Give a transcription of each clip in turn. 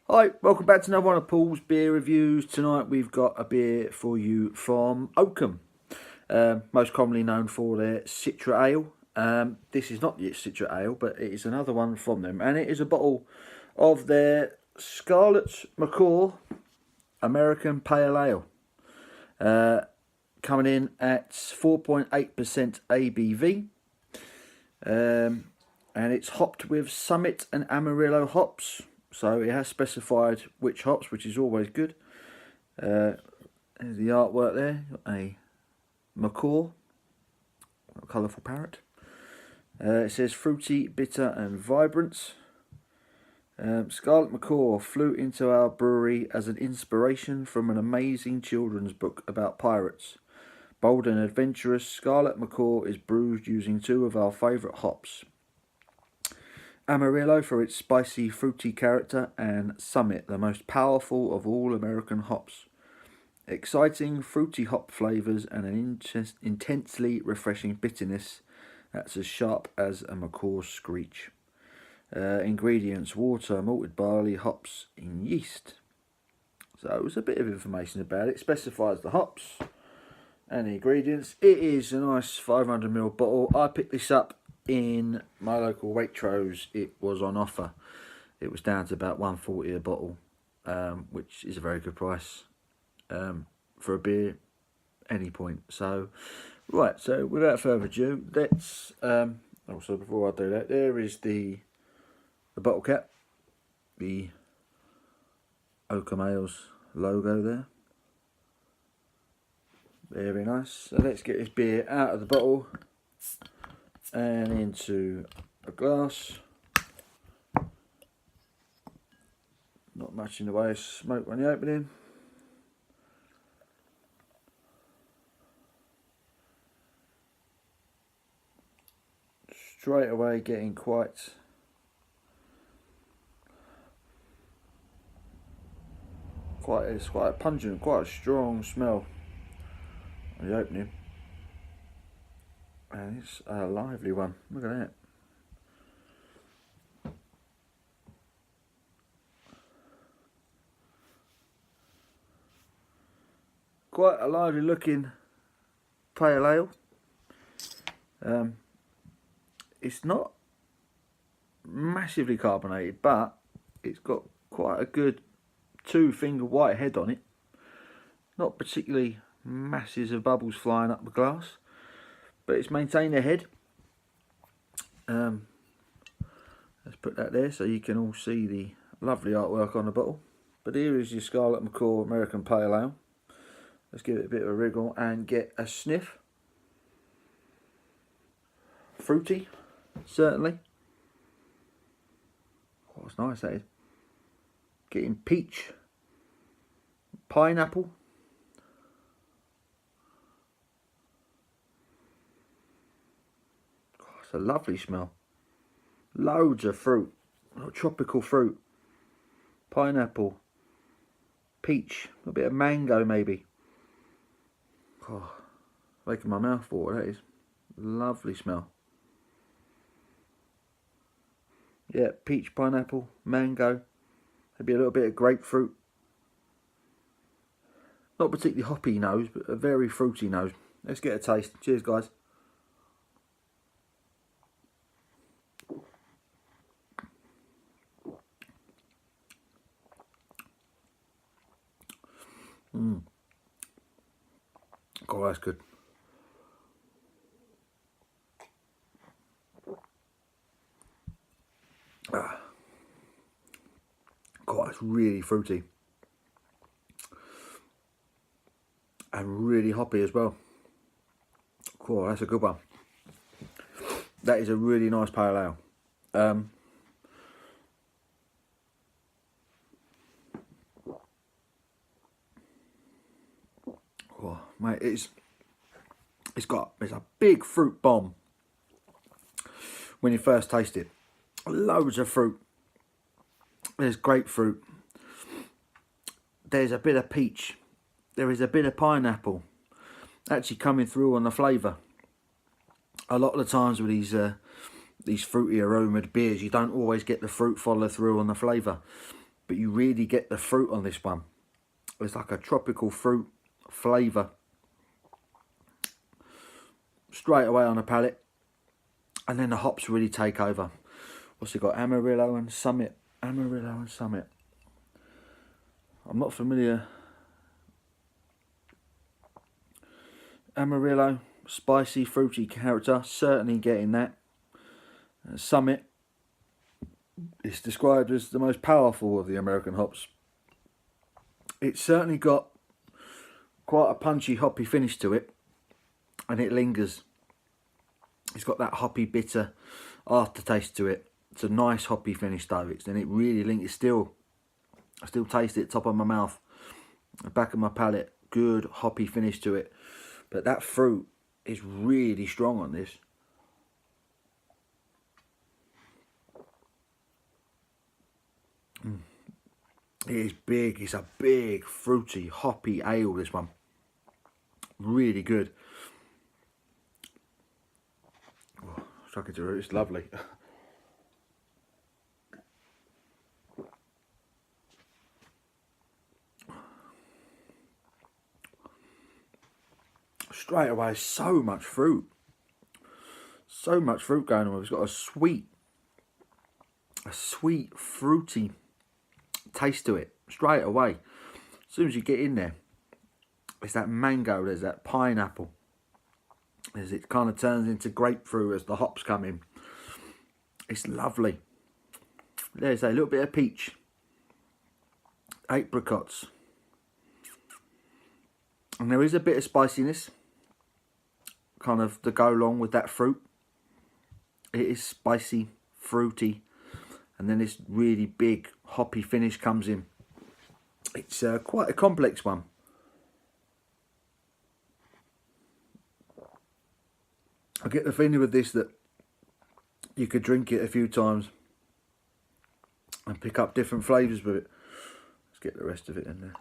Hi, welcome back to another one of Paul's beer reviews. Tonight we've got a beer for you from Oakham, most commonly known for their Citra Ale. This is not the Citra Ale, but it is another one from them, and it is a bottle of their Scarlet Macaw American Pale Ale, coming in at 4.8% ABV, and it's hopped with Summit and Amarillo hops. So it has specified which hops, which is always good. There's the artwork there. A macaw, a colourful parrot. It says fruity, bitter and vibrant. Scarlet Macaw flew into our brewery as an inspiration from an amazing children's book about pirates. Bold and adventurous, Scarlet Macaw is brewed using two of our favourite hops. Amarillo for its spicy, fruity character, and Summit, the most powerful of all American hops. Exciting, fruity hop flavours and an intensely refreshing bitterness that's as sharp as a macaw's screech. Ingredients: water, malted barley, hops, and yeast. So there's a bit of information about it. It specifies the hops and the ingredients. It is a nice 500ml bottle. I picked this up in my local Waitrose. It was on offer. It was down to about $1.40 a bottle, which is a very good price for a beer any point. So right, so without further ado, let's also before I do that, there is the bottle cap, the Oakham Ales logo there. Very nice. So let's get this beer out of the bottle and into a glass. Not much in the way of smoke when the opening. Straight away getting it's quite pungent, quite a strong smell on the opening. And it's a lively one. Look at that. Quite a lively looking pale ale. It's not massively carbonated, but it's got quite a good 2-finger white head on it. Not particularly masses of bubbles flying up the glass, but it's maintained their head. Let's put that there so you can all see the lovely artwork on the bottle. But here is your Scarlet Macaw American Pale Ale. Let's give it a bit of a wriggle and get a sniff. Fruity, certainly. Oh, it's nice, that is. Getting peach, pineapple. Oh, it's a lovely smell. Loads of fruit, tropical fruit, pineapple, peach, a bit of mango maybe. Oh, making my mouth water, that is. Lovely smell. Yeah, peach, pineapple, mango, maybe a little bit of grapefruit. Not particularly hoppy nose, but a very fruity nose. Let's get a taste. Cheers, guys. Oh, that's good. God, it's really fruity. And really hoppy as well. Cool, that's a good one. That is a really nice pale ale. Oh, mate, it's a big fruit bomb when you first taste it. Loads of fruit. There's grapefruit. There's a bit of peach. There is a bit of pineapple actually coming through on the flavour. A lot of the times with these fruity aromaed beers, you don't always get the fruit follow through on the flavour. but you really get the fruit on this one. It's like a tropical fruit flavour straight away on the palate, and then the hops really take over. What's it got? Amarillo and Summit. Amarillo and Summit. I'm not familiar. Amarillo, spicy, fruity character, certainly getting that. Summit is described as the most powerful of the American hops. It's certainly got quite a punchy, hoppy finish to it, and it lingers. It's got that hoppy, bitter aftertaste to it. It's a nice hoppy finish though, and it really lingers. I still taste it top of my mouth, the back of my palate. Good hoppy finish to it, but that fruit is really strong on this. It is big. It's a big, fruity, hoppy ale, this one. Really good. Oh, chuck it to it. It's lovely. Straight away, so much fruit. So much fruit going on. It's got a sweet, fruity taste to it straight away. As soon as you get in there, there's that mango, there's that pineapple, as it kind of turns into grapefruit as the hops come in. It's lovely. There's a little bit of peach, apricots, and there is a bit of spiciness kind of to go along with that fruit. It is spicy, fruity, and then this really big hoppy finish comes in. It's quite a complex one. I get the feeling with this that you could drink it a few times and pick up different flavours with it. Let's get the rest of it in there.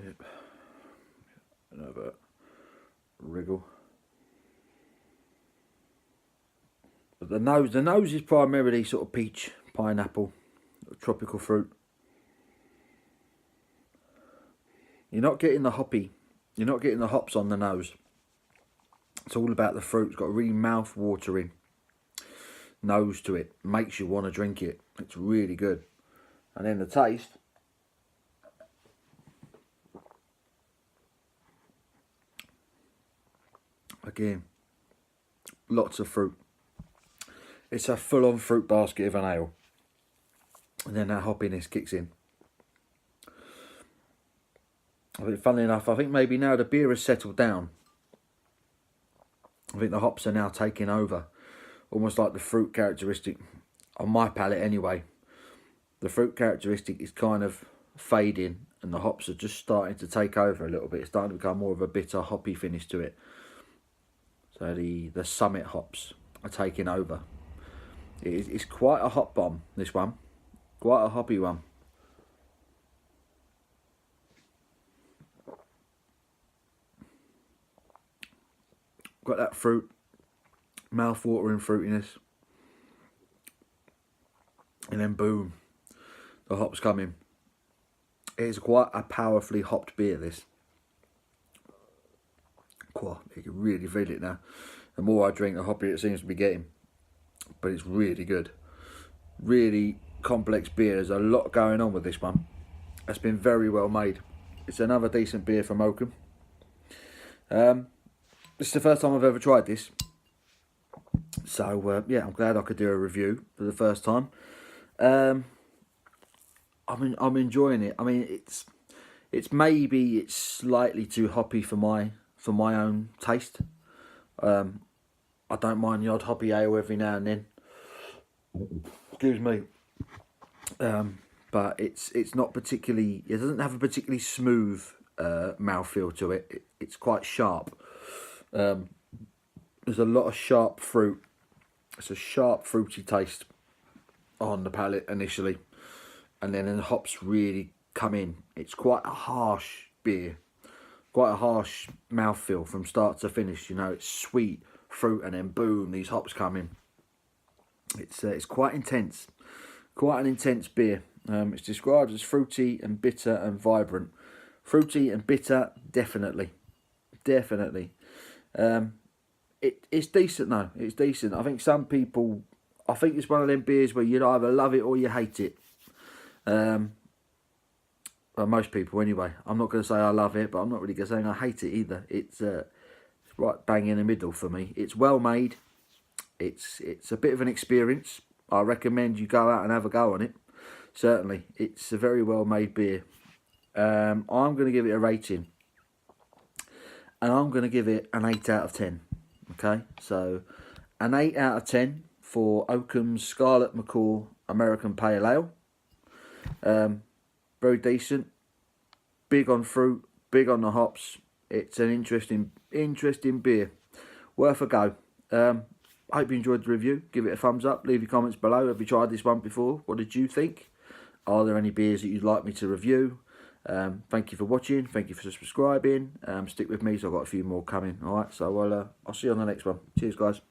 Yep. Another wriggle. But the nose is primarily sort of peach, pineapple, tropical fruit. You're not getting the hoppy, you're not getting the hops on the nose. It's all about the fruit. It's got a really mouth-watering nose to it. Makes you want to drink it. It's really good. And then the taste. Again, lots of fruit. It's a full-on fruit basket of an ale. And then that hoppiness kicks in. I think, funnily enough, I think maybe now the beer has settled down. I think the hops are now taking over. Almost like the fruit characteristic, on my palate anyway. The fruit characteristic is kind of fading and the hops are just starting to take over a little bit. It's starting to become more of a bitter, hoppy finish to it. So the Summit hops are taking over. It's quite a hop bomb, this one. Quite a hoppy one. Got that fruit, mouth-watering fruitiness. And then boom, the hops come in. It's quite a powerfully hopped beer, this. Cool, you can really feel it now. The more I drink, the hoppier it seems to be getting. But it's really good. Really complex beer. There's a lot going on with this one. It's been very well made. It's another decent beer from Oakham. This is the first time I've ever tried this. So, yeah, I'm glad I could do a review for the first time. I'm enjoying it. I mean, it's slightly too hoppy for my own taste. I don't mind the odd hoppy ale every now and then. Excuse me. But it's not particularly. It doesn't have a particularly smooth mouthfeel to it. It's quite sharp. There's a lot of sharp fruit. It's a sharp, fruity taste on the palate initially, and then the hops really come in. It's quite a harsh beer. quite a harsh mouthfeel from start to finish. You know, it's sweet fruit, and then boom, these hops come in. It's quite intense, quite an intense beer. It's described as fruity and bitter and vibrant. Fruity and bitter, definitely. It's decent though. It's decent. I think some people, I think it's one of them beers where you'd either love it or you hate it. Well, most people anyway. I'm not going to say I love it, but I'm not really going to say I hate it either. It's right bang in the middle for me. It's well made. It's a bit of an experience. I recommend you go out and have a go on it. Certainly, it's a very well made beer. I'm going to give it a rating, and I'm going to give it an 8 out of 10. Okay, so an 8 out of 10 for Oakham's Scarlet Macaw American Pale Ale. Very decent. Big on fruit, big on the hops. It's an interesting beer. Worth a go. I hope you enjoyed the review. Give it a thumbs up. Leave your comments below. Have you tried this one before? What did you think? Are there any beers that you'd like me to review? Thank you for watching. Thank you for subscribing. Stick with me, so I've got a few more coming. Alright, so I'll see you on the next one. Cheers, guys.